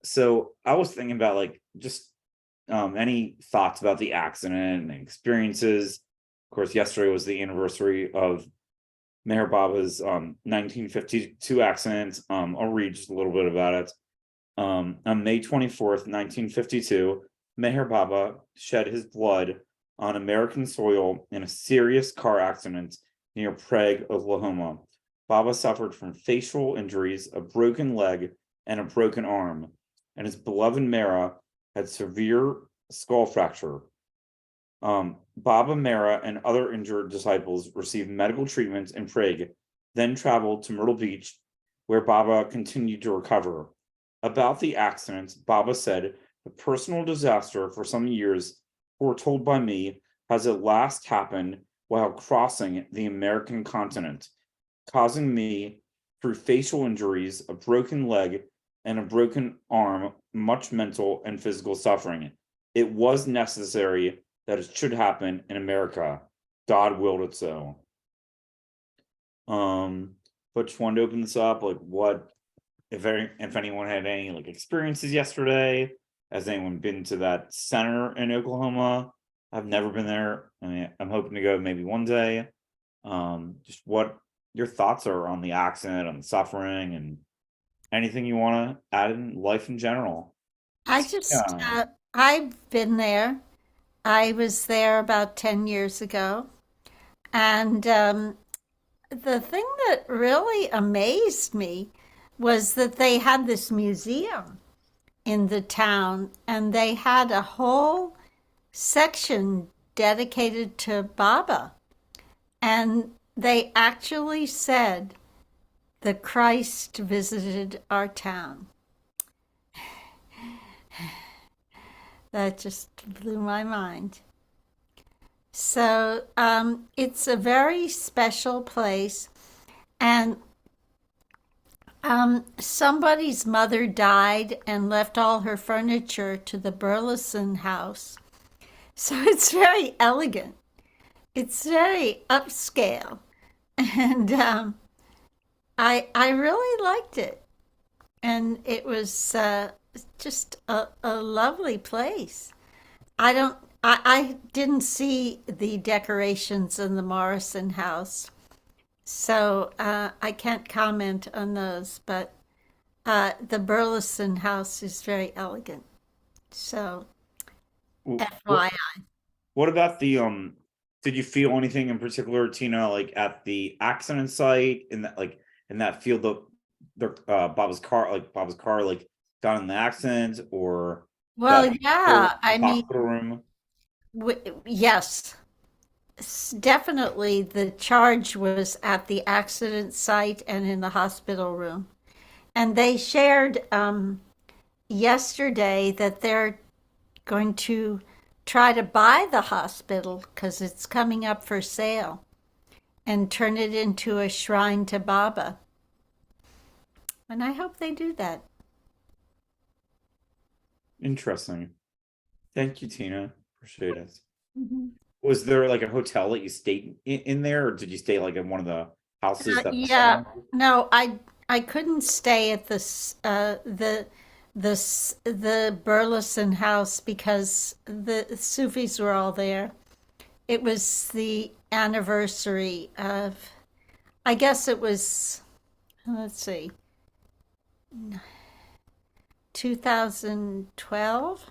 So I was thinking about like just any thoughts about the accident and experiences. Of course, yesterday was the anniversary of Meher Baba's 1952 accident. I'll read just a little bit about it. On May 24th, 1952, Meher Baba shed his blood on American soil in a serious car accident near Prague, Oklahoma. Baba suffered from facial injuries, a broken leg, and a broken arm, and his beloved Mera had severe skull fracture. Baba Mera and other injured disciples received medical treatment in Prague, then traveled to Myrtle Beach, where Baba continued to recover. About the accident, Baba said, "The personal disaster for some years, foretold by me, has at last happened while crossing the American continent, causing me, through facial injuries, a broken leg, and a broken arm, much mental and physical suffering. It was necessary that it should happen in America. God willed it so." But just wanted to open this up, like what if anyone had any like experiences yesterday. Has anyone been to that center in Oklahoma? I've never been there. I mean, I'm hoping to go maybe one day. Just what your thoughts are on the accident, on the suffering, and anything you want to add in life in general. I just, Yeah. I've been there. I was there about 10 years ago. And the thing that really amazed me was that they had this museum in the town and they had a whole section dedicated to Baba. And they actually said the Christ visited our town. That just blew my mind. So it's a very special place. And somebody's mother died and left all her furniture to the Burleson house. So it's very elegant. It's very upscale. And I really liked it. And it was just a lovely place. I didn't see the decorations in the Morrison house, so I can't comment on those, but the Burleson house is very elegant. So, What FYI. what about the did you feel anything in particular, Tina, like at the accident site in that in that field of the Bob's car like got in the accident or Well, that yeah, I mean, hospital room? yes, definitely the charge was at the accident site and in the hospital room. And they shared yesterday that they're going to try to buy the hospital because it's coming up for sale and turn it into a shrine to Baba. And I hope they do that. Interesting. Thank you, Tina. Appreciate it. Mhm. Was there like a hotel that you stayed in there, or did you stay like in one of the houses that the Yeah, center? no, I couldn't stay at the Burleson house because the Sufis were all there. It was the anniversary of, I guess it was, let's see, 2012.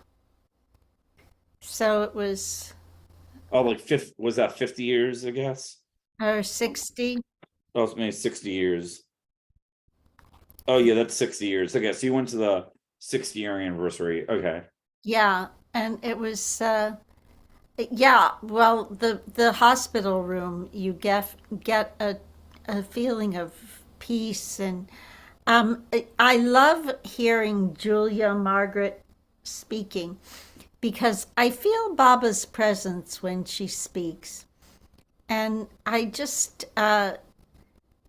So it was, Oh, like fifth was that 50 years, I guess? or 60. Oh, it's maybe 60 years. Oh yeah, that's 60 years. Okay, so you went to the 60-year anniversary. Okay. Yeah. And it was, yeah, well, the hospital room, you get a feeling of peace. And I love hearing Julia Margaret speaking because I feel Baba's presence when she speaks. And I just,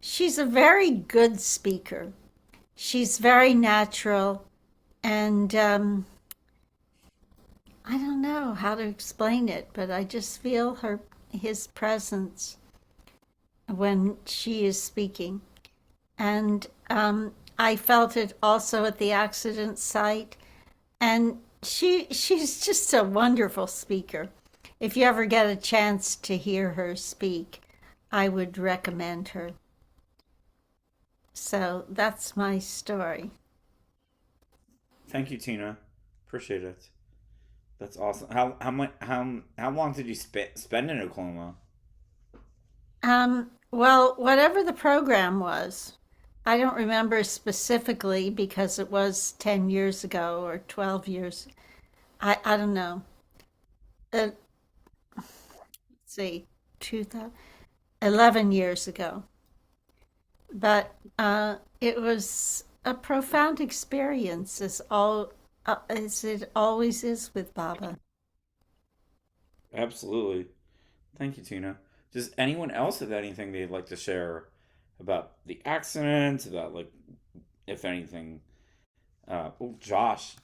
she's a very good speaker. She's very natural, and I don't know how to explain it, but I just feel his presence when she is speaking. And I felt it also at the accident site. And she's just a wonderful speaker. If you ever get a chance to hear her speak, I would recommend her. So that's my story. Thank you, Tina. Appreciate it. That's awesome. How long did you spend in Oklahoma? Well, whatever the program was, I don't remember specifically because it was 10 years ago or 12 years. I don't know. Let's see, 2000, 11 years ago. But it was a profound experience, as it always is with Baba. Absolutely. Thank you, Tina. Does anyone else have anything they'd like to share about the accident? About like, if anything? Oh, Josh.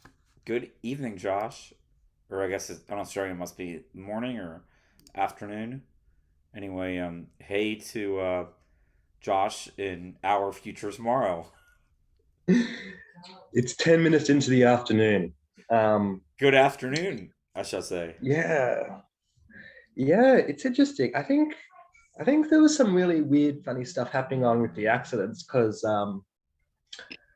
Good evening, Josh. Or I guess in Australia it must be morning or afternoon. Anyway, hey to Josh in our future tomorrow. It's 10 minutes into the afternoon. Good afternoon, I shall say. Yeah, yeah, it's interesting. I think there was some really weird, funny stuff happening on with the accidents because,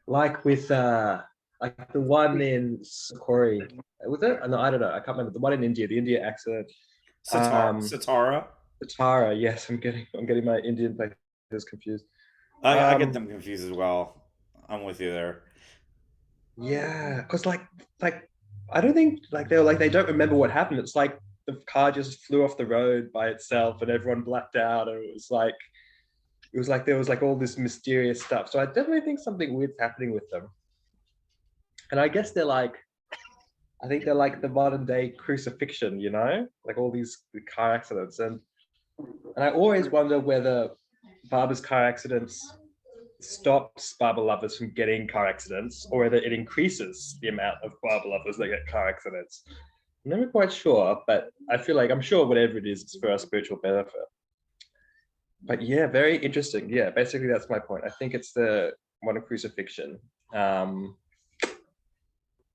like with like the one in Sakori, was it? No, I don't know. I can't remember the one in India, the India accident. Um, Satara. Tara, yes, I'm getting my Indian places confused. I get Um, them confused as well. I'm with you there. Yeah, because like I don't think like they don't remember what happened. It's like the car just flew off the road by itself and everyone blacked out and it was like there was like all this mysterious stuff. So I definitely think something weird's happening with them. And I think they're like the modern day crucifixion, like all these car accidents. And I always wonder whether Barbara's car accidents stops Barber lovers from getting car accidents or whether it increases the amount of Barber lovers that get car accidents. I'm never quite sure, but I feel like I'm sure whatever it is, it's for our spiritual benefit. But yeah, very interesting. Yeah, basically that's my point. I think it's the modern crucifixion. Um,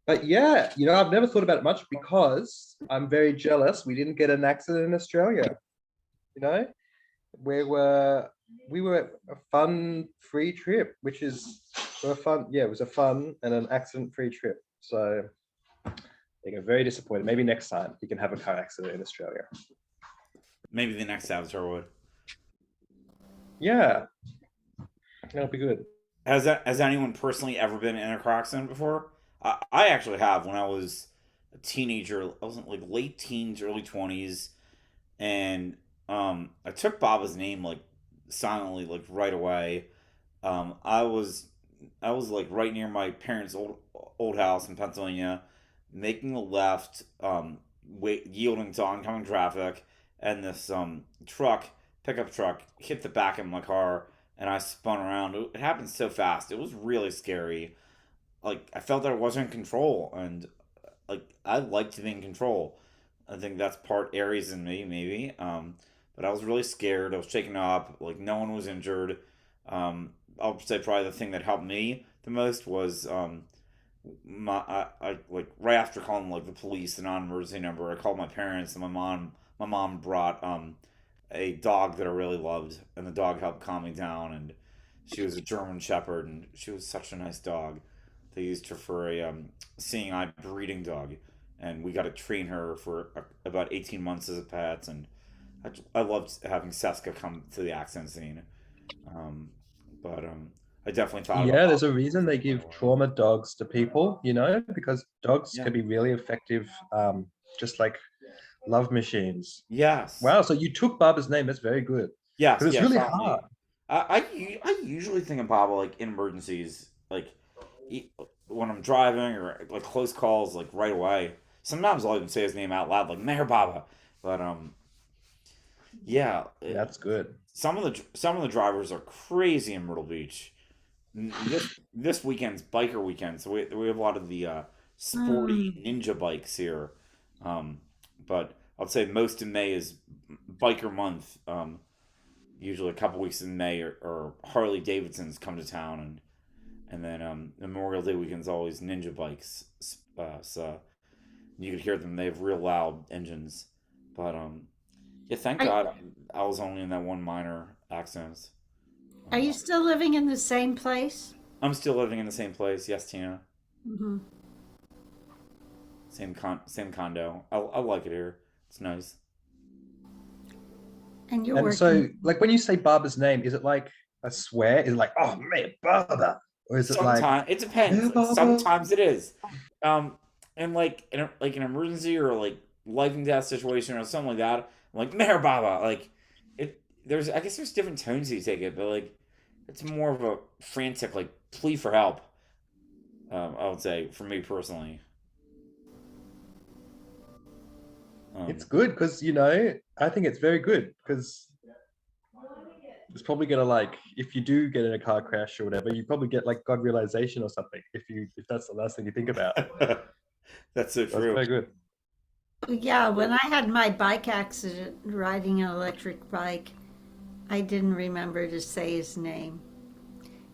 but yeah, I've never thought about it much because I'm very jealous. We didn't get an accident in Australia. You know, we were we were at a fun free trip, which is a fun. Yeah, it was a fun and an accident free trip. So I think I'm very disappointed. Maybe next time you can have a car accident in Australia. Maybe the next Avatar would. Yeah, that'll be good. Has anyone personally ever been in a car accident before? I actually have. When I was a teenager, I was in like late teens, early 20s, and I took Baba's name like silently, like right away. Um, I was I was like right near my parents' old house in Pennsylvania, making a left, yielding to oncoming traffic, and this pickup truck, hit the back of my car, and I spun around. It happened so fast. It was really scary. Like I felt that I wasn't in control, and like I like to be in control. I think that's part Aries in me, maybe. But I was really scared. I was shaken up. Like no one was injured. I'll say probably the thing that helped me the most was I like right after calling like the police, the non-emergency number. I called my parents, and my mom brought a dog that I really loved, and the dog helped calm me down. And she was a German Shepherd, and she was such a nice dog. They used her for a seeing eye breeding dog, and we got to train her for about 18 months as a pet. And I loved having Seska come to the accident scene. Um, but I definitely thought about Yeah, there's a Bob reason they right give away. trauma dogs to people, because dogs Yeah. can be really effective, just like love machines. Yes. Wow, so you took Barbara's name. That's very good Yes. because it's Yeah. really hard. Silently. I usually think of Bob like in emergencies, like e- when I'm driving or like close calls, like right away. Sometimes I'll even say his name out loud, like Mayor Baba. But yeah. That's good. Some of the drivers are crazy in Myrtle Beach. This weekend's biker weekend, so we have a lot of the sporty Mm. ninja bikes here. But I'd say most of May is biker month. Usually a couple weeks in May or Harley Davidsons come to town, And then Memorial Day weekend's always ninja bikes. So you could hear them. They have real loud engines. But yeah, thank Are, God I was only in that one minor accident. are you Um, still living in the same place? I'm still living in the same place. Yes, Tina. Hmm. Same condo. I like it here. It's nice. And you're And so, working. like, when you say Barbara's name, is it like a swear? Is it like, oh man, Barbara? Or is it like, Sometimes it depends. yeah, Like Barbara? sometimes it is. And like like an emergency or like life and death situation or something like that. I'm like Mayor Baba. Like it. There's I guess there's different tones you take it, but like it's more of a frantic like plea for help. I would say for me personally. It's Um, good because, I think it's very good because it's probably gonna like if you do get in a car crash or whatever, you probably get like God realization or something if that's the last thing you think about. that's so That's true. very good. Yeah, when I had my bike accident riding an electric bike, I didn't remember to say his name.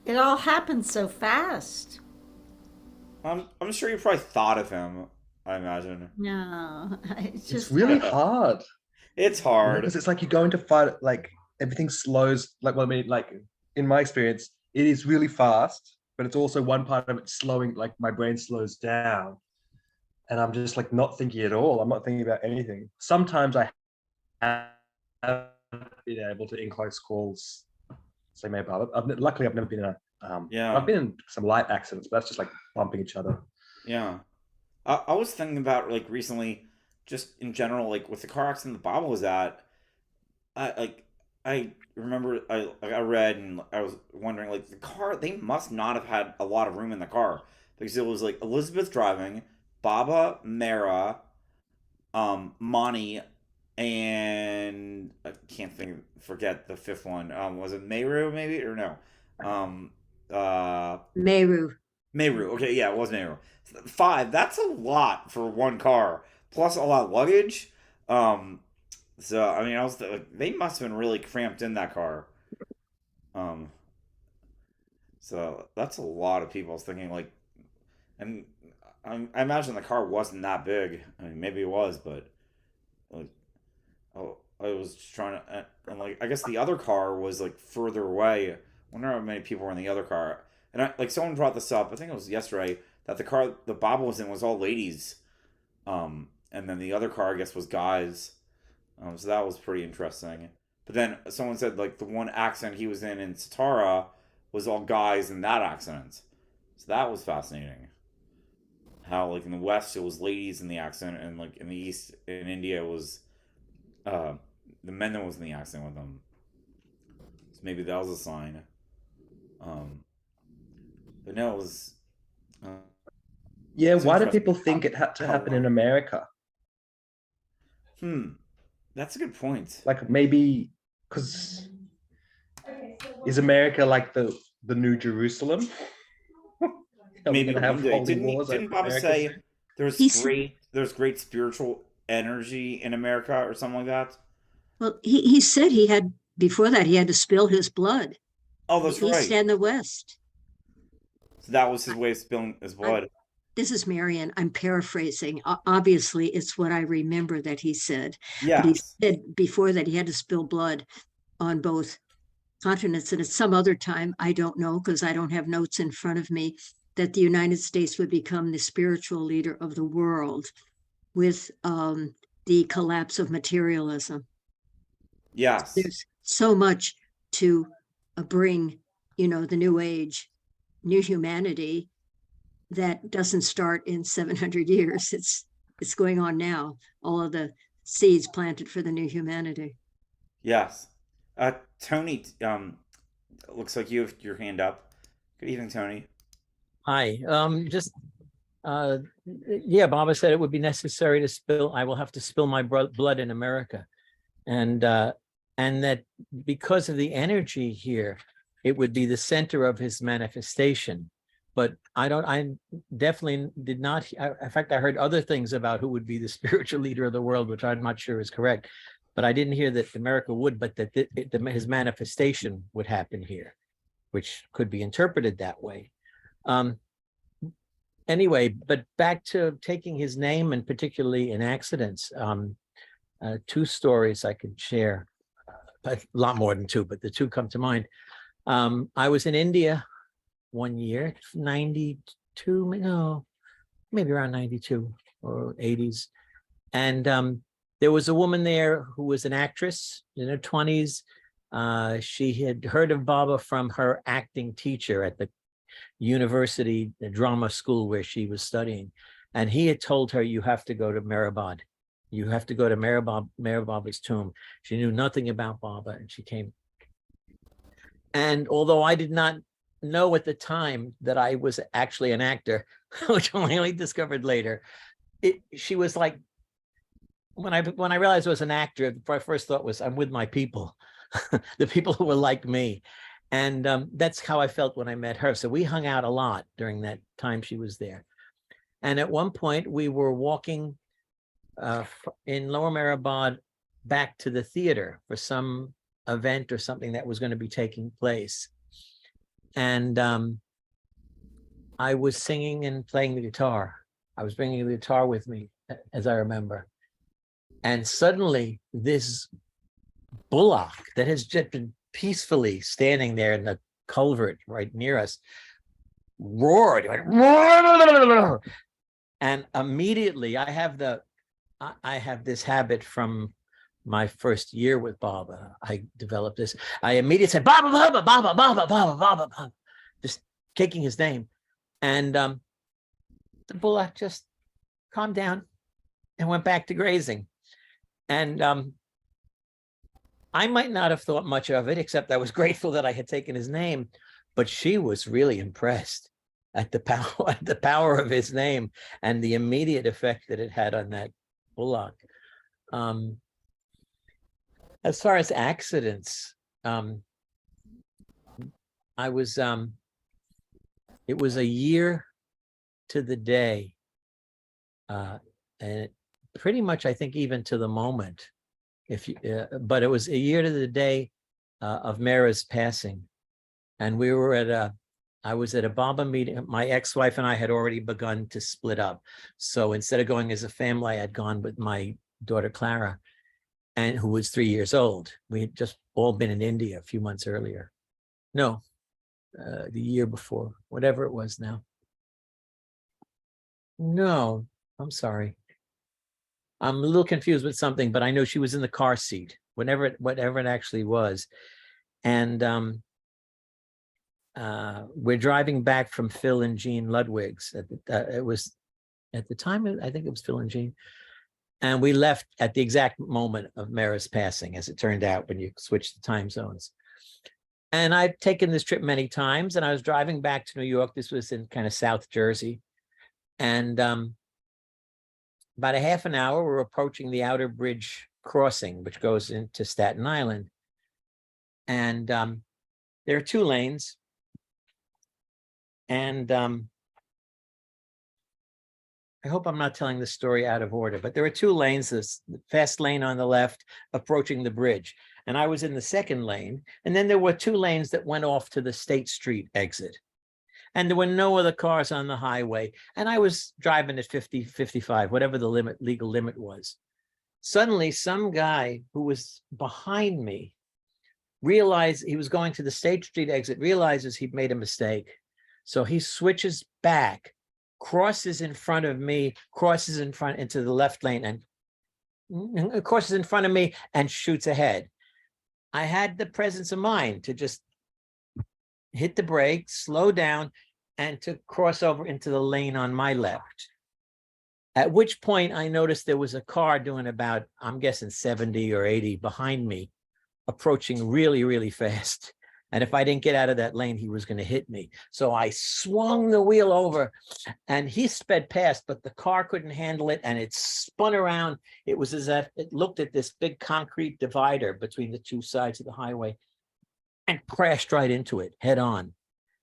It all happened so fast. I'm sure you probably thought of him. I imagine. No, I It's just, really hard, It's hard. because it's like you're going to fight like everything slows. Like, well, I mean, like in my experience, it is really fast, but it's also one part of it slowing. Like my brain slows down, and I'm just like not thinking at all. I'm not thinking about anything. Sometimes I have been able to in close calls say maybe luckily I've never been in a I've Yeah, been in some light accidents, but that's just like bumping each other. yeah. I was thinking about like recently, just in general, like with the car accident the Bob was at. I remember I read and I was wondering like the car they must not have had a lot of room in the car because it was like Elizabeth driving, Baba, Mara, Monty, and I can't forget the fifth one. Was it Meru maybe or no? Um, uh, Meru. Meru. Okay, yeah, it was Meru. Five. That's a lot for one car, plus a lot of luggage. Um, so I mean, like, they must have been really cramped in that car. Um, so that's a lot of people. I was thinking like, and I imagine the car wasn't that big. I mean, maybe it was, but like, oh, I was just trying to, and like, I guess the other car was like further away. I wonder how many people were in the other car. And like someone brought this up. I think it was yesterday that the car the Bob was in was all ladies. And then the other car I guess was guys. So that was pretty interesting. But then someone said like the one accident he was in Satara was all guys in that accident. So that was fascinating. How like in the West it was ladies in the accident, and like in the East in India it was uh, the men that was in the accident with them. So maybe that was a sign. Um, but no, it was Yeah, it's why do interesting people think it had to how happen in America? that's a good point. Like maybe because is America like the new Jerusalem? Are we Maybe gonna one have day holy wars over didn't Baba America say soon? He's there's great spiritual energy in America or something like that? well. He said he had before that he had to spill his blood. Oh, The that's East right. and the West. So that was his way of spilling his I'm, blood. this is Marion. I'm paraphrasing. Obviously, it's what I remember that he said. But he Yes. said before that he had to spill blood on both continents. And at some other time, I don't know because I don't have notes in front of me, that the United States would become the spiritual leader of the world with the collapse of materialism. Yes. There's so much to bring, the new age, new humanity that doesn't start in 700 years. It's going on now. All of the seeds planted for the new humanity. Yes. Tony, looks like you have your hand up. Good evening, Tony. Hi. Just yeah, Baba said it would be necessary to spill. I will have to spill my blood in America, and that because of the energy here, it would be the center of his manifestation. But I definitely did not. In fact, I heard other things about who would be the spiritual leader of the world, which I'm not sure is correct. But I didn't hear that America would, but that his manifestation would happen here, which could be interpreted that way. Anyway, but back to taking his name, and particularly in accidents. Two stories I could share, but a lot more than two, but the two come to mind. I was in India one year, 92, no, maybe around 92 or 80s. And there was a woman there who was an actress in her 20s. She had heard of Baba from her acting teacher at the university, the drama school where she was studying. And he had told her, you have to go to Mehrabad. You have to go to Meher Baba's tomb. She knew nothing about Baba, and she came. And although I did not know at the time that I was actually an actor, which I only discovered later, she was like, when I realized I was an actor, my first thought was, I'm with my people, the people who were like me. And that's how I felt when I met her. So we hung out a lot during that time she was there. And at one point we were walking in Lower Mehrabad back to the theater for some event or something that was going to be taking place. And I was singing and playing the guitar. I was bringing the guitar with me, as I remember. And suddenly this bullock that has just been peacefully standing there in the culvert right near us roared, and immediately I have this habit from my first year with Baba. I developed this. I immediately said, Baba, Baba, Baba, Baba, Baba, Baba, Baba, just taking his name. And the bullock just calmed down and went back to grazing. And I might not have thought much of it, except I was grateful that I had taken his name, but she was really impressed at the power of his name and the immediate effect that it had on that bullock. As far as accidents, it was a year to the day, and pretty much, I think, even to the moment, but it was a year to the day of Mera's passing. And we were I was at a Baba meeting. My ex-wife and I had already begun to split up. So instead of going as a family, I had gone with my daughter, Clara, and who was 3 years old. We had just all been in India a few months earlier. No, the year before, whatever it was now. No, I'm sorry. I'm a little confused with something, but I know she was in the car seat, whatever it actually was. And we're driving back from Phil and Jean Ludwig's. It was at the time, I think it was Phil and Jean. And we left at the exact moment of Mera's passing, as it turned out, when you switch the time zones. And I've taken this trip many times, and I was driving back to New York. This was in kind of South Jersey. And about a half an hour, we're approaching the Outer Bridge crossing, which goes into Staten Island. And there are two lanes. And I hope I'm not telling the story out of order, but there are two lanes, this fast lane on the left approaching the bridge. And I was in the second lane. And then there were two lanes that went off to the State Street exit. And there were no other cars on the highway. And I was driving at 50, 55, whatever the legal limit was. Suddenly, some guy who was behind me realized he was going to the State Street exit, realizes he'd made a mistake. So he switches back, crosses in front of me, crosses in front into the left lane, and crosses in front of me and shoots ahead. I had the presence of mind to just hit the brake, slow down, and to cross over into the lane on my left. At which point I noticed there was a car doing about, I'm guessing 70 or 80 behind me, approaching really, really fast. And if I didn't get out of that lane, he was going to hit me. So I swung the wheel over and he sped past, but the car couldn't handle it. And it spun around. It was as if it looked at this big concrete divider between the two sides of the highway and crashed right into it head on.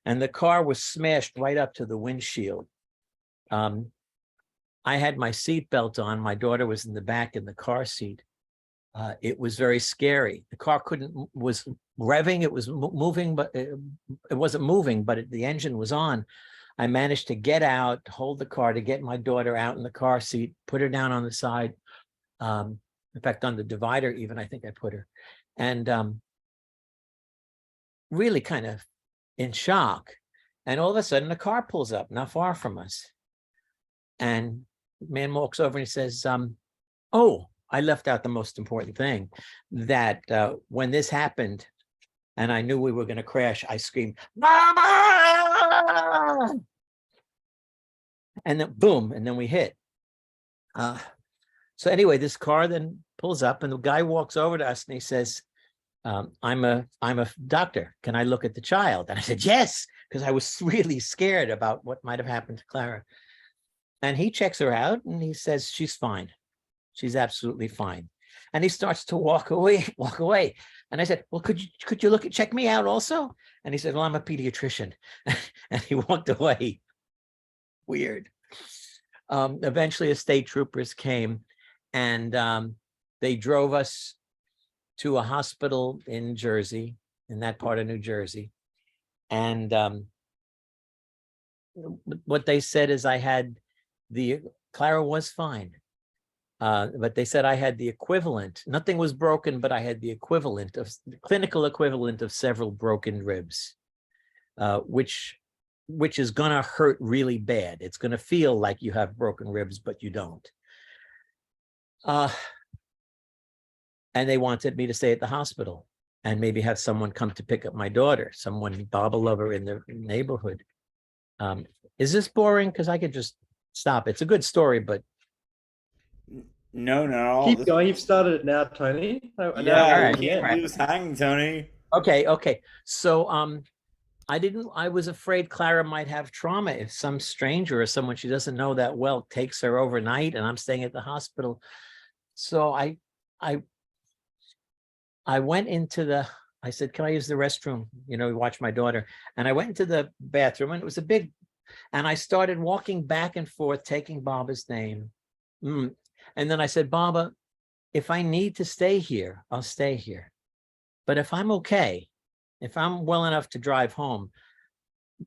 And the car was smashed right up to the windshield. I had my seatbelt on. My daughter was in the back in the car seat. It was very scary. The car was revving, it was moving, but it wasn't moving, but the engine was on. I managed to get out, hold the car, to get my daughter out in the car seat, put her down on the side. In fact, on the divider, even, I think I put her. And really kind of in shock. And all of a sudden, a car pulls up not far from us. And the man walks over and he says, oh, I left out the most important thing, that when this happened and I knew we were going to crash, I screamed, "Mama!" And then boom, and then we hit. So anyway, this car then pulls up and the guy walks over to us and he says, I'm a doctor. Can I look at the child? And I said, yes, because I was really scared about what might have happened to Clara. And he checks her out and he says, she's fine. She's absolutely fine. And he starts to walk away. And I said, well, could you check me out also? And he said, well, I'm a pediatrician. And he walked away. Weird. Eventually, state troopers came and they drove us to a hospital in Jersey, in that part of New Jersey. And what they said is Clara was fine. But they said I had the equivalent, nothing was broken, but I had the clinical equivalent of several broken ribs, which is gonna hurt really bad. It's gonna feel like you have broken ribs, but you don't. And they wanted me to stay at the hospital and maybe have someone come to pick up my daughter, someone, Baba lover in the neighborhood. Is this boring? Because I could just stop. It's a good story, but No. Keep going. You've started it now, Tony. Yeah, you can't leave us hanging, Tony. Okay. So I was afraid Clara might have trauma if some stranger or someone she doesn't know that well takes her overnight and I'm staying at the hospital. So I went into I said, can I use the restroom? Watch my daughter. And I went into the bathroom and it was and I started walking back and forth, taking Baba's name. And then I said, Baba, if I need to stay here, I'll stay here. But if I'm okay, if I'm well enough to drive home,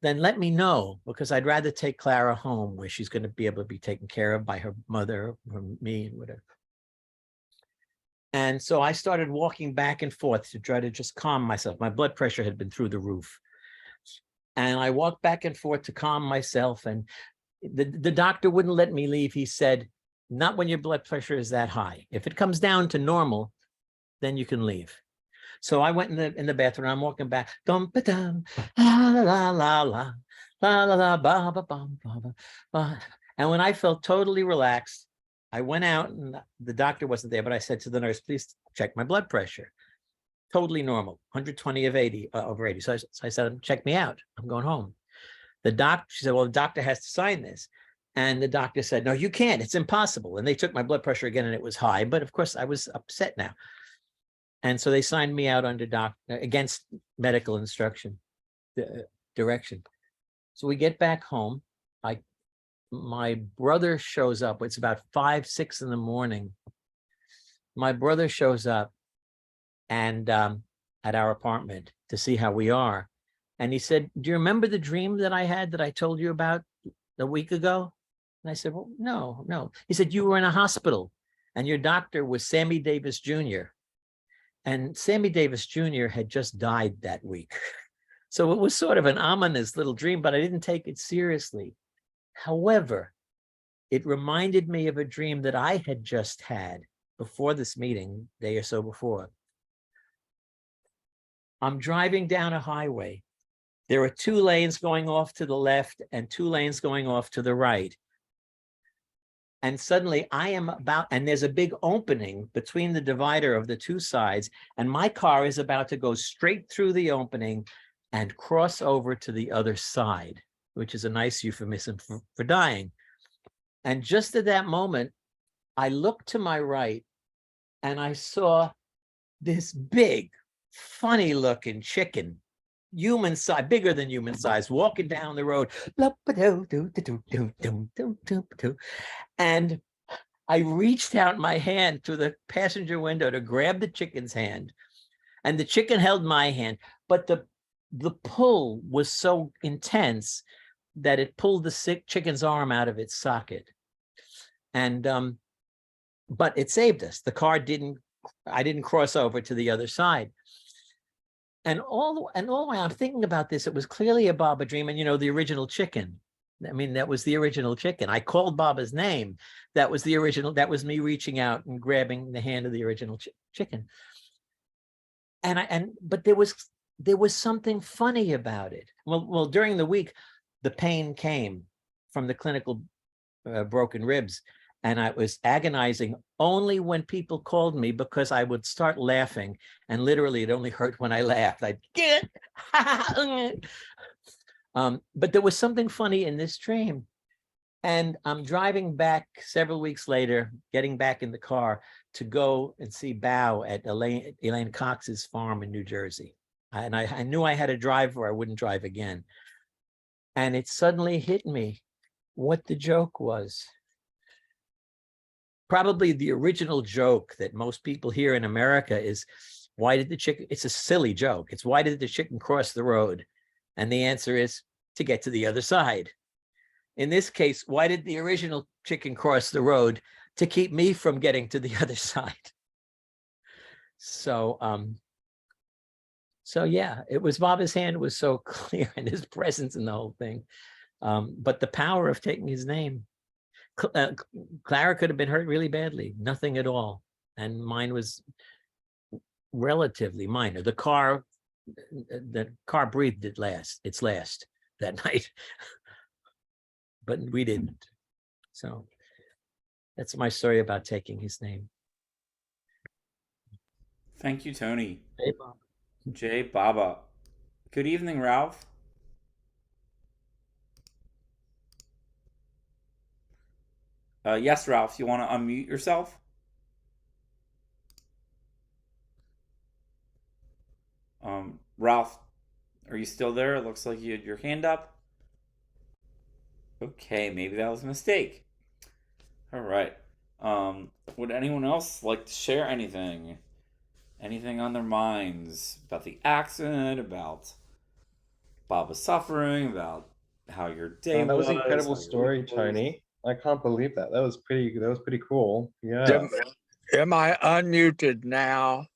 then let me know, because I'd rather take Clara home where she's going to be able to be taken care of by her mother or me and whatever. And so I started walking back and forth to try to just calm myself. My blood pressure had been through the roof. And I walked back and forth to calm myself. And the doctor wouldn't let me leave. He said, not when your blood pressure is that high. If it comes down to normal, then you can leave. So I went in the bathroom. I'm walking back. Dum ba dum, la la la la la la la ba ba bum ba ba. And when I felt totally relaxed, I went out and the doctor wasn't there, but I said to the nurse, please check my blood pressure. Totally normal, 120 over 80. So I said, check me out. I'm going home. She said, well, the doctor has to sign this. And the doctor said, no, you can't. It's impossible. And they took my blood pressure again and it was high. But of course, I was upset now. And so they signed me out against medical instruction, direction. So we get back home. My brother shows up. It's about 5, 6 in the morning. My brother shows up and at our apartment to see how we are. And he said, do you remember the dream that I had that I told you about a week ago? And I said, well, no. He said, you were in a hospital and your doctor was Sammy Davis Jr. And Sammy Davis Jr. had just died that week. So it was sort of an ominous little dream, but I didn't take it seriously. However, it reminded me of a dream that I had just had before this meeting, a day or so before. I'm driving down a highway. There are 2 lanes going off to the left and 2 lanes going off to the right. And suddenly and there's a big opening between the divider of the 2 sides, and my car is about to go straight through the opening and cross over to the other side, which is a nice euphemism for dying. And just at that moment, I looked to my right and I saw this big, funny looking chicken, human size, bigger than human size, walking down the road. And I reached out my hand to the passenger window to grab the chicken's hand. And the chicken held my hand, but the pull was so intense that it pulled the sick chicken's arm out of its socket. And but it saved us. The car didn't, I didn't cross over to the other side. And all the way I'm thinking about this, it was clearly a Baba dream. And, you know, the original chicken. I mean, that was the original chicken. I called Baba's name. That was the original. That was me reaching out and grabbing the hand of the original chicken. But there was something funny about it. Well, during the week, the pain came from the clinical broken ribs. And I was agonizing only when people called me, because I would start laughing, and literally it only hurt when I laughed. I'd get but there was something funny in this dream. And I'm driving back several weeks later, getting back in the car to go and see Bao at Elaine Cox's farm in New Jersey. And I knew I had to drive or I wouldn't drive again. And it suddenly hit me what the joke was. Probably the original joke that most people hear in America is, why did the chicken, it's a silly joke. It's, why did the chicken cross the road? And the answer is, to get to the other side. In this case, why did the original chicken cross the road? To keep me from getting to the other side. So yeah, it was, Baba's hand was so clear, and his presence in the whole thing. But the power of taking his name. Clara could have been hurt really badly, nothing at all. And mine was relatively minor. The car breathed its last that night, but we didn't. So that's my story about taking his name. Thank you, Tony. Hey, Bob. Jay Baba. Good evening, Ralph. Yes, Ralph, you want to unmute yourself? Ralph, are you still there? It looks like you had your hand up. Okay, maybe that was a mistake. All right. Would anyone else like to share anything? Anything on their minds about the accident, about Baba's suffering, about how your day That was an how incredible your story, week was? Tony. I can't believe that. That was pretty cool. Yeah. Am I unmuted now?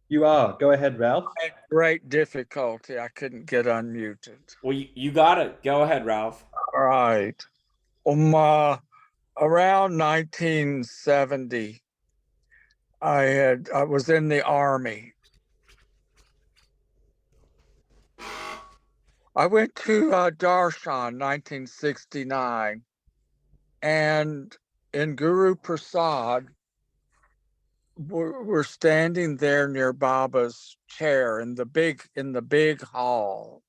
You are. Go ahead, Ralph. I had great difficulty. I couldn't get unmuted. Well, you got it. Go ahead, Ralph. All right. Around 1970, I was in the Army. I went to Darshan 1969, and in Guru Prasad, we're standing there near Baba's chair in the big hall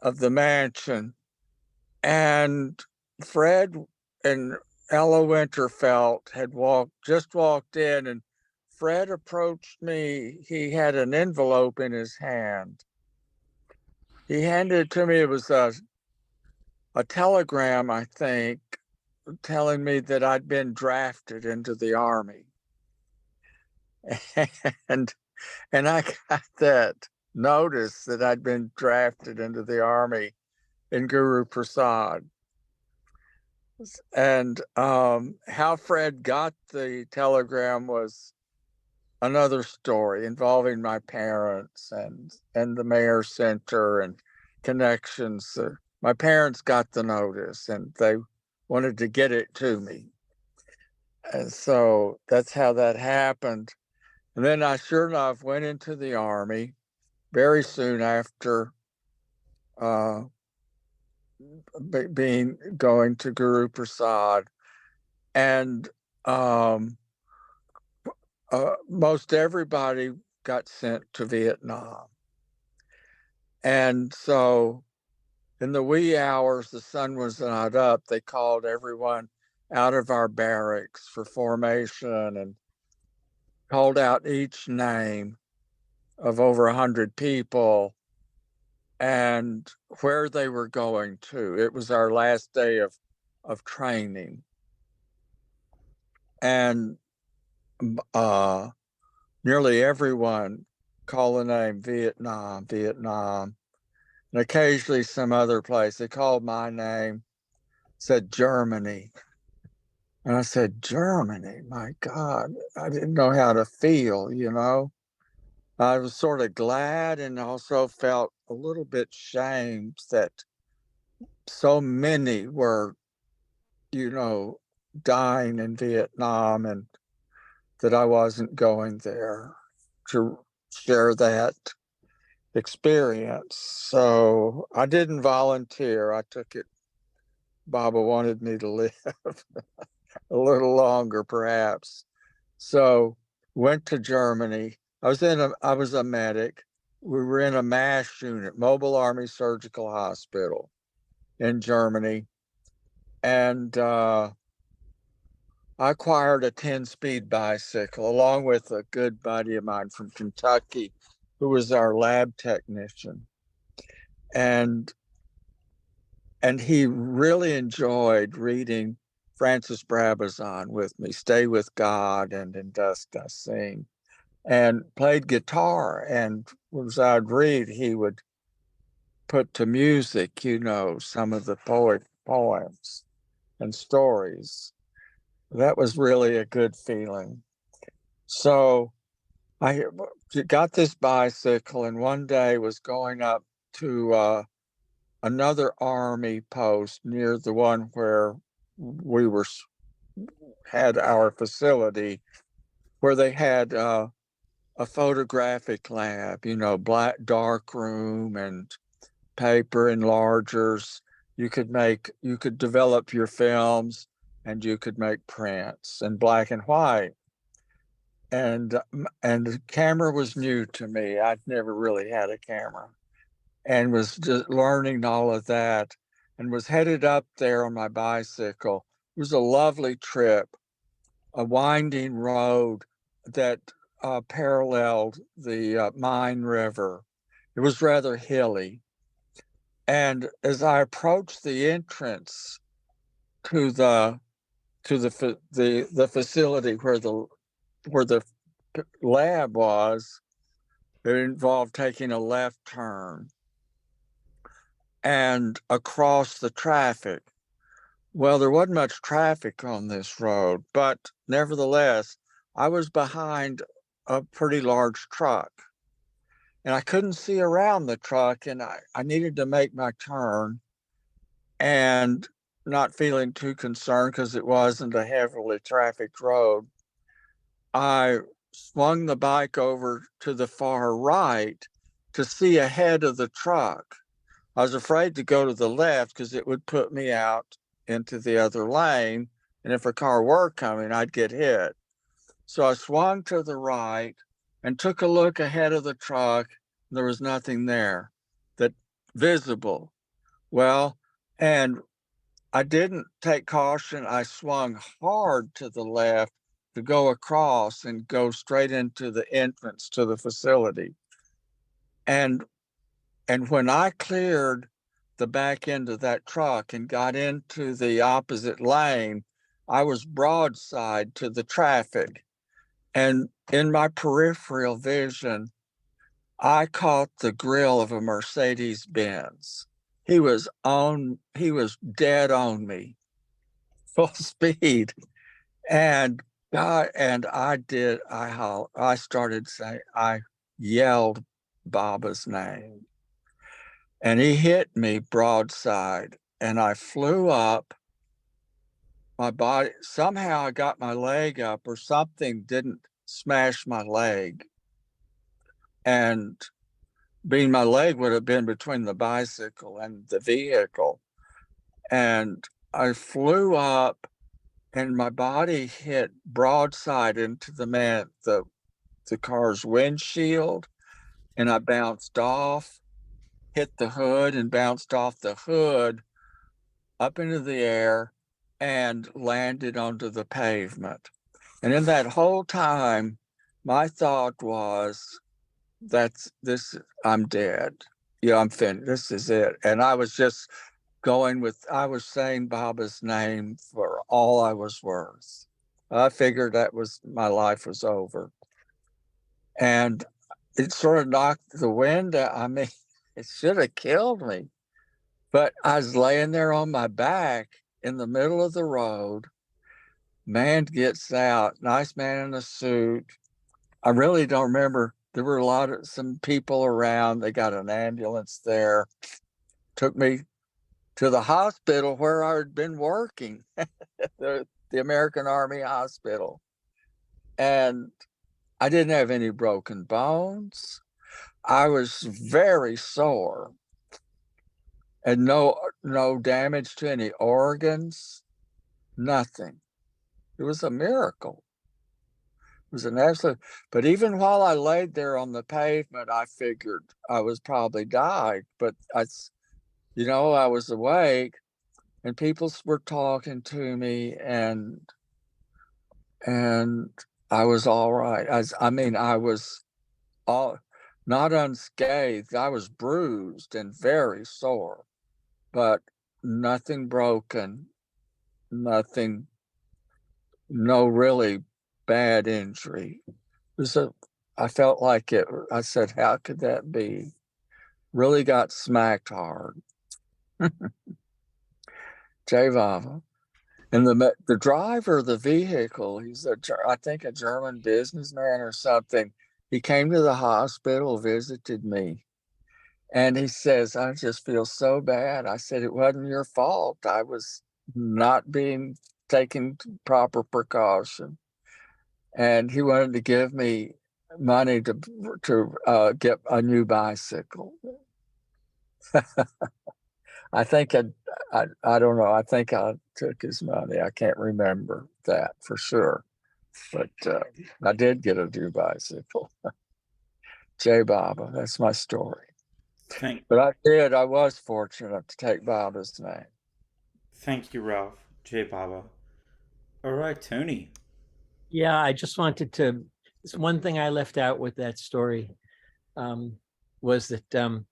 of the mansion, and Fred and Ella Winterfeld had just walked in, and Fred approached me. He had an envelope in his hand. He handed it to me. It was a telegram, I think, telling me that I'd been drafted into the Army. And I got that notice that I'd been drafted into the Army in Guru Prasad. And how Fred got the telegram was another story involving my parents and the Mayor Center and connections. My parents got the notice and they wanted to get it to me. And so that's how that happened. And then I sure enough went into the Army very soon after going to Guru Prasad. And most everybody got sent to Vietnam. And so in the wee hours, the sun was not up, they called everyone out of our barracks for formation and called out each name of over 100 people and where they were going to. It was our last day of training. And nearly everyone called the name Vietnam, Vietnam. and occasionally some other place. They called my name, said Germany. And I said, Germany, my God, I didn't know how to feel, you know. I was sort of glad and also felt a little bit shamed that so many were, you know, dying in Vietnam and that I wasn't going there to share that experience. So I didn't volunteer. I took it. Baba wanted me to live a little longer, perhaps. So went to Germany. I was a medic. We were in a MASH unit, Mobile Army Surgical Hospital in Germany. And I acquired a 10-speed bicycle along with a good buddy of mine from Kentucky who was our lab technician. And he really enjoyed reading Francis Brabazon with me, Stay with God and In Dust I Sing, and played guitar. And as I'd read, he would put to music, you know, some of the poems and stories. That was really a good feeling. So I got this bicycle and one day was going up to another army post near the one where we had our facility, where they had a photographic lab, you know, black dark room and paper enlargers. You could develop your films and you could make prints in black and white. And the camera was new to me. I'd never really had a camera and was just learning all of that and was headed up there on my bicycle. It was a lovely trip, a winding road that paralleled the Main River. It was rather hilly. And as I approached the entrance to the facility where the lab was, it involved taking a left turn and across the traffic. Well, there wasn't much traffic on this road, but nevertheless, I was behind a pretty large truck and I couldn't see around the truck, and I needed to make my turn, and not feeling too concerned because it wasn't a heavily trafficked road, I swung the bike over to the far right to see ahead of the truck. I was afraid to go to the left because it would put me out into the other lane. And if a car were coming, I'd get hit. So I swung to the right and took a look ahead of the truck. There was nothing there that visible. Well, and I didn't take caution. I swung hard to the left to go across and go straight into the entrance to the facility. And when I cleared the back end of that truck and got into the opposite lane, I was broadside to the traffic. And in my peripheral vision, I caught the grill of a Mercedes Benz. He was dead on me, full speed. And God, and I started saying, I yelled Baba's name. And he hit me broadside, and I flew up. My body, somehow I got my leg up, or something didn't smash my leg. And being my leg would have been between the bicycle and the vehicle. And I flew up, and my body hit broadside into the car's windshield, and I bounced off, hit the hood, and bounced off the hood up into the air and landed onto the pavement. And in that whole time, my thought was, I'm dead. Yeah, I'm finished. This is it. And I was just I was saying Baba's name for all I was worth. I figured my life was over. And it sort of knocked the wind out. I mean, It should have killed me. But I was laying there on my back in the middle of the road. Man gets out, nice man in a suit. I really don't remember. There were some people around. They got an ambulance there. Took me to the hospital where I had been working, the American Army Hospital. And I didn't have any broken bones. I was very sore and no damage to any organs, nothing. It was a miracle. It was an absolute, but even while I laid there on the pavement, I figured I was probably dying, but I was awake and people were talking to me and I was all right. I was all not unscathed. I was bruised and very sore, but nothing broken, nothing, no really bad injury. I felt like it. I said, how could that be? Really got smacked hard. J Vava. And the driver of the vehicle, I think a German businessman or something. He came to the hospital, visited me, and he says, I just feel so bad. I said, it wasn't your fault. I was not being taking proper precaution. And he wanted to give me money to get a new bicycle. I think I don't know. I think I took his money. I can't remember that for sure, but I did get a new bicycle. J Baba, that's my story. But I was fortunate to take Baba's name. Thank you, Ralph. J Baba. All right, Tony. Yeah, I just wanted to, one thing I left out with that story was that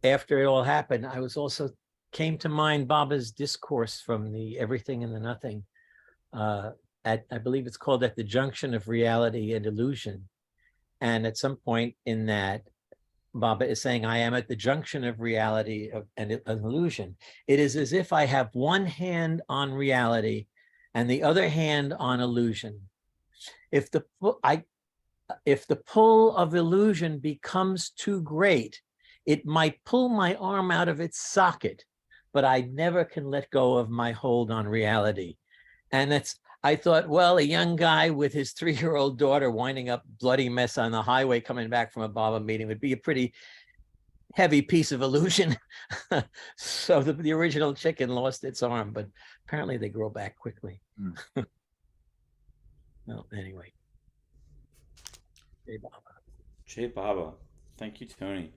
after it all happened, I was also came to mind Baba's discourse from the Everything and the Nothing I believe it's called At the Junction of Reality and Illusion. And at some point in that, Baba is saying, I am at the junction of reality and illusion. It is as if I have one hand on reality and the other hand on illusion. If the pull of illusion becomes too great, it might pull my arm out of its socket, but I never can let go of my hold on reality. And I thought, well, a young guy with his 3-year-old daughter winding up bloody mess on the highway coming back from a Baba meeting would be a pretty heavy piece of illusion. So the original chicken lost its arm, but apparently they grow back quickly. Well, anyway. J Baba. J Baba. Thank you, Tony.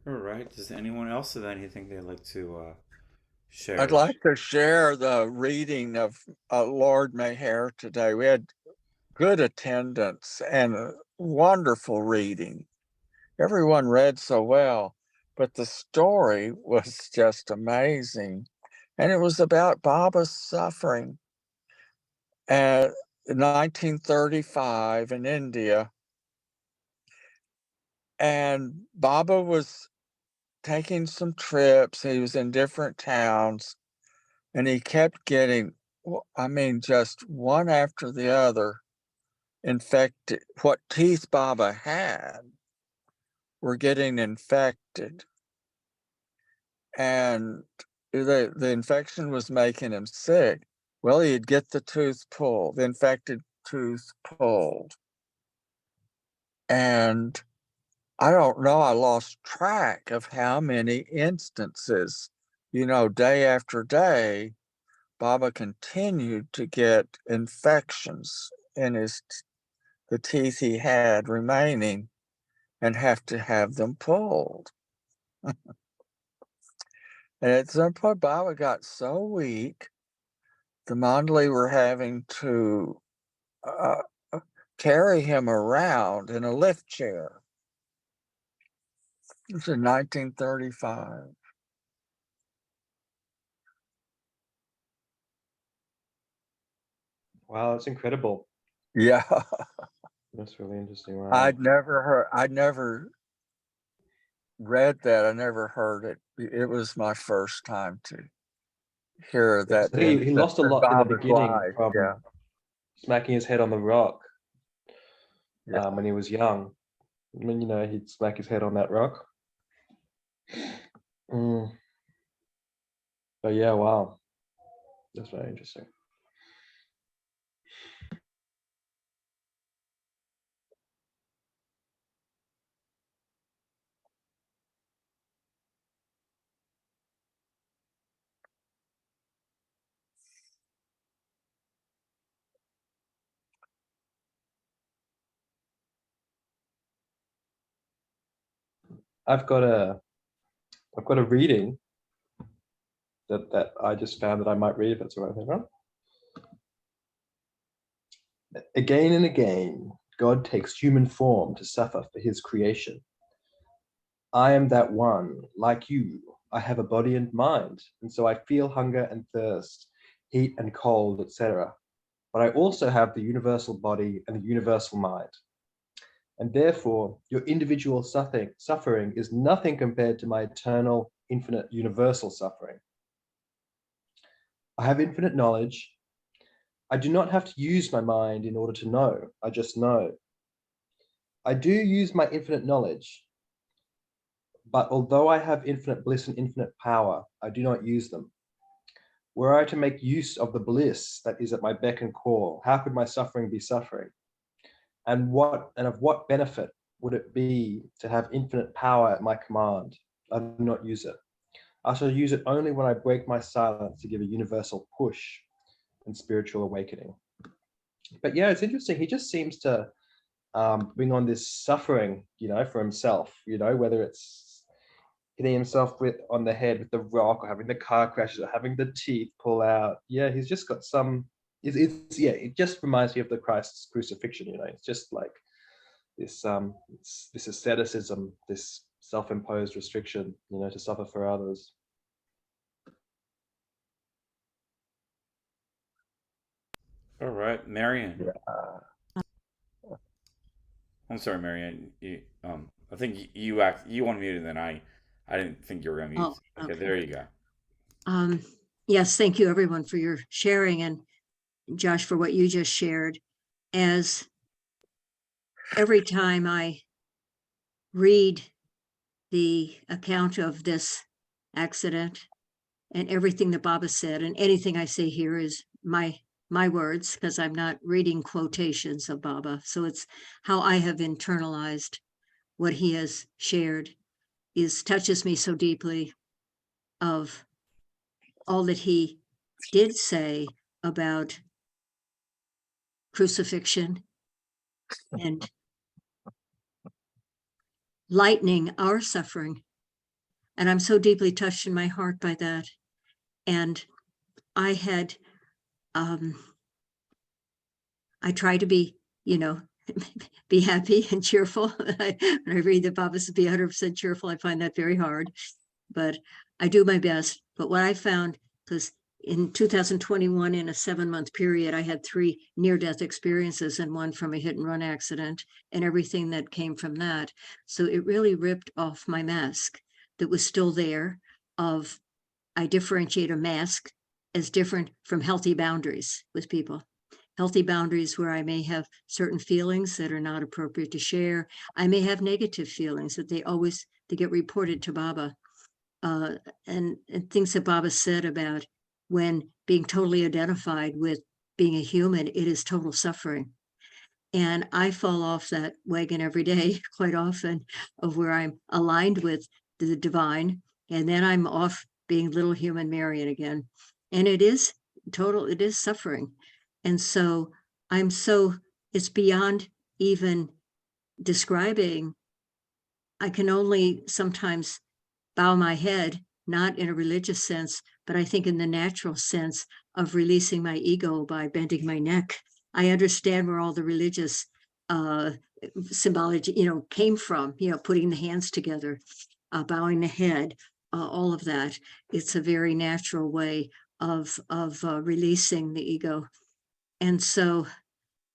All right. Does anyone else have anything they'd like to share? I'd like to share the reading of Lord Maher today. We had good attendance and a wonderful reading. Everyone read so well, but the story was just amazing. And it was about Baba's suffering. In 1935 in India. And Baba was taking some trips. He was in different towns. And he kept getting, just one after the other infected. What teeth Baba had were getting infected. And the infection was making him sick. Well, he'd get the tooth pulled, the infected tooth pulled. And I don't know, I lost track of how many instances, day after day, Baba continued to get infections in the teeth he had remaining and have to have them pulled. And at some point, Baba got so weak, the Mandali were having to carry him around in a lift chair. It was in 1935. Wow, that's incredible. Yeah. That's really interesting. Wow. I'd never read that. I never heard it. It was my first time to hear that. He lost a lot in the Baba's beginning life. from Yeah. smacking his head on the rock Yeah. when he was young. When, you know, he'd smack his head on that rock. But yeah, wow. That's very interesting. I've got a reading that I just found that I might read if that's all right with everyone. Again and again, God takes human form to suffer for his creation. I am that one, like you. I have a body and mind, and so I feel hunger and thirst, heat and cold, etc. But I also have the universal body and the universal mind. And therefore, your individual suffering is nothing compared to my eternal, infinite, universal suffering. I have infinite knowledge. I do not have to use my mind in order to know. I just know. I do use my infinite knowledge, but although I have infinite bliss and infinite power, I do not use them. Were I to make use of the bliss that is at my beck and call, how could my suffering be suffering? And of what benefit would it be to have infinite power at my command? I do not use it. I shall use it only when I break my silence to give a universal push and spiritual awakening. But yeah, it's interesting. He just seems to bring on this suffering, you know, for himself, you know, whether it's hitting himself on the head with the rock or having the car crashes or having the teeth pull out. Yeah, he's just got some, it just reminds me of the Christ's crucifixion, you know, it's just like this asceticism, this self-imposed restriction, you know, to suffer for others. All right, Marianne. Yeah. I'm sorry, Marianne. I think you unmuted, and then I didn't think you were gonna mute. Oh, Okay, okay. there you go. Yes, thank you everyone for your sharing, and Josh for what you just shared. As every time I read the account of this accident and everything that Baba said, and anything I say here is my words, because I'm not reading quotations of Baba. So it's how I have internalized what he has shared touches me so deeply, of all that he did say about crucifixion and lightening our suffering. And I'm so deeply touched in my heart by that. And I had, I try to be, you know, be happy and cheerful. When I read that Baba says be 100% cheerful, I find that very hard, but I do my best. But what I found, because in 2021, in a 7-month period, I had 3 near-death experiences and one from a hit-and-run accident and everything that came from that. So it really ripped off my mask that was still there of, I differentiate a mask as different from healthy boundaries with people. Healthy boundaries where I may have certain feelings that are not appropriate to share. I may have negative feelings that they get reported to Baba. And things that Baba said about when being totally identified with being a human, it is total suffering. And I fall off that wagon every day, quite often, of where I'm aligned with the divine. And then I'm off being little human Marian again. And it is suffering. And so it's beyond even describing. I can only sometimes bow my head, not in a religious sense, but I think in the natural sense of releasing my ego by bending my neck. I understand where all the religious symbology, came from, putting the hands together, bowing the head, all of that. It's a very natural way of releasing the ego. And so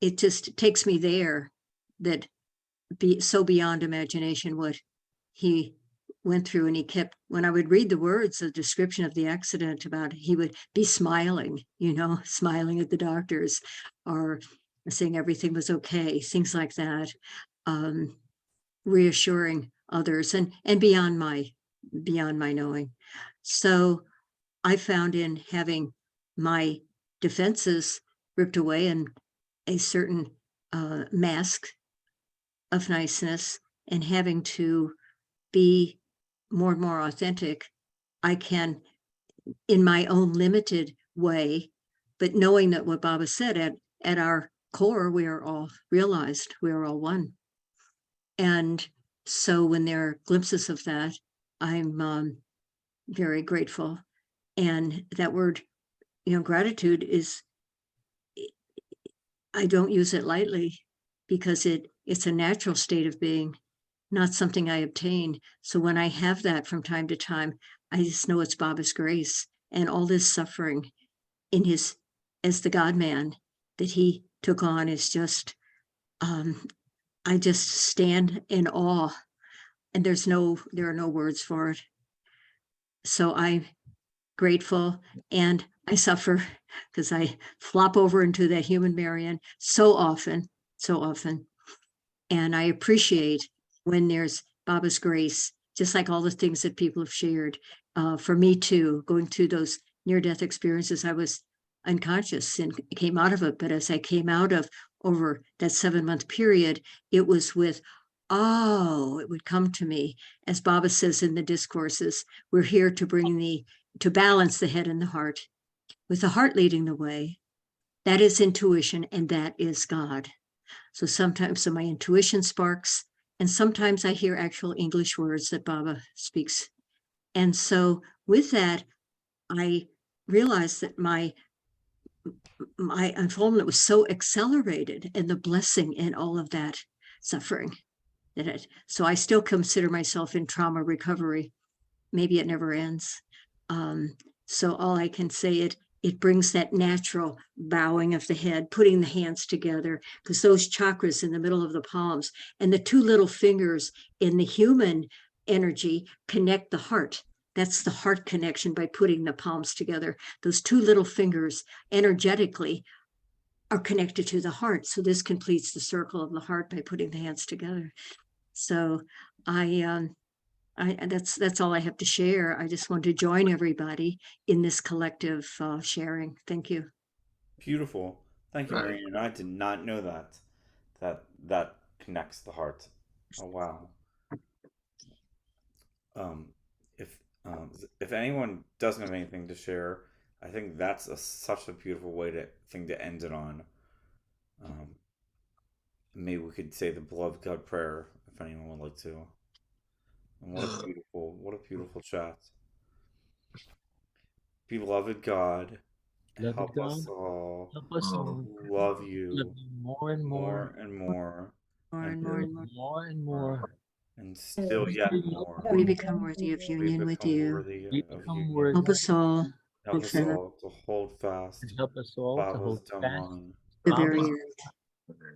it just takes me there, that be so beyond imagination what he went through, and he kept, when I would read the words, the description of the accident, about, he would be smiling, smiling at the doctors, or saying everything was okay, things like that, reassuring others, and beyond my knowing. So I found, in having my defenses ripped away and a certain mask of niceness, and having to be more and more authentic, I can, in my own limited way, but knowing that what Baba said, at our core, we are all realized, we are all one. And so when there are glimpses of that, I'm very grateful. And that word, gratitude, is, I don't use it lightly, because it's a natural state of being, not something I obtain. So when I have that from time to time, I just know it's Baba's grace, and all this suffering in his, as the God man that he took on, is just, I just stand in awe, and there are no words for it. So I'm grateful, and I suffer, because I flop over into that human Marian so often. And I appreciate when there's Baba's grace, just like all the things that people have shared. For me too, going through those near-death experiences, I was unconscious and came out of it. But as I came out of, over that 7-month period, it was with, it would come to me, as Baba says in the discourses, we're here to to balance the head and the heart, with the heart leading the way. That is intuition, and that is God. So sometimes, my intuition sparks, and sometimes I hear actual English words that Baba speaks. And so with that, I realized that my unfoldment was so accelerated, and the blessing in all of that suffering, so I still consider myself in trauma recovery. Maybe it never ends. So all I can say, it brings that natural bowing of the head, putting the hands together, because those chakras in the middle of the palms and the two little fingers in the human energy connect the heart. That's the heart connection, by putting the palms together. Those two little fingers energetically are connected to the heart. So this completes the circle of the heart by putting the hands together. So that's all I have to share. I just want to join everybody in this collective sharing. Thank you. Beautiful. Thank you, Marion. I did not know that connects the heart. Oh wow. Um, if if anyone doesn't have anything to share, I think that's such a beautiful thing to end it on. Maybe we could say the beloved God prayer if anyone would like to. And what a beautiful chat. Beloved God, Beloved help God, us all help us all love love you you more and more more, and more, More and and more and more. more and more. still yet more. We become worthy of We union with become you. worthy We of become union. worthy, Help us all. Help us To all to hold and fast help us all to Baba's hold dumb fast line the very Baba's end.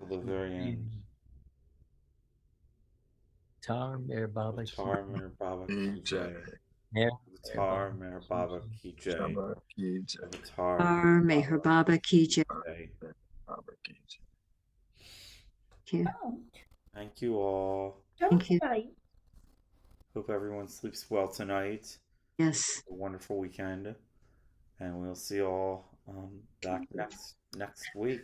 to the very end. Tar Mer Baba Ki Tar Mer Baba Ki Jai. Mer Tar Mer Baba Ki Jai. Tar Our Meher Baba Ki Jai. Thank you. Thank you all. Thank you. Hope everyone sleeps well tonight. Yes. A wonderful weekend, and we'll see you all back next week.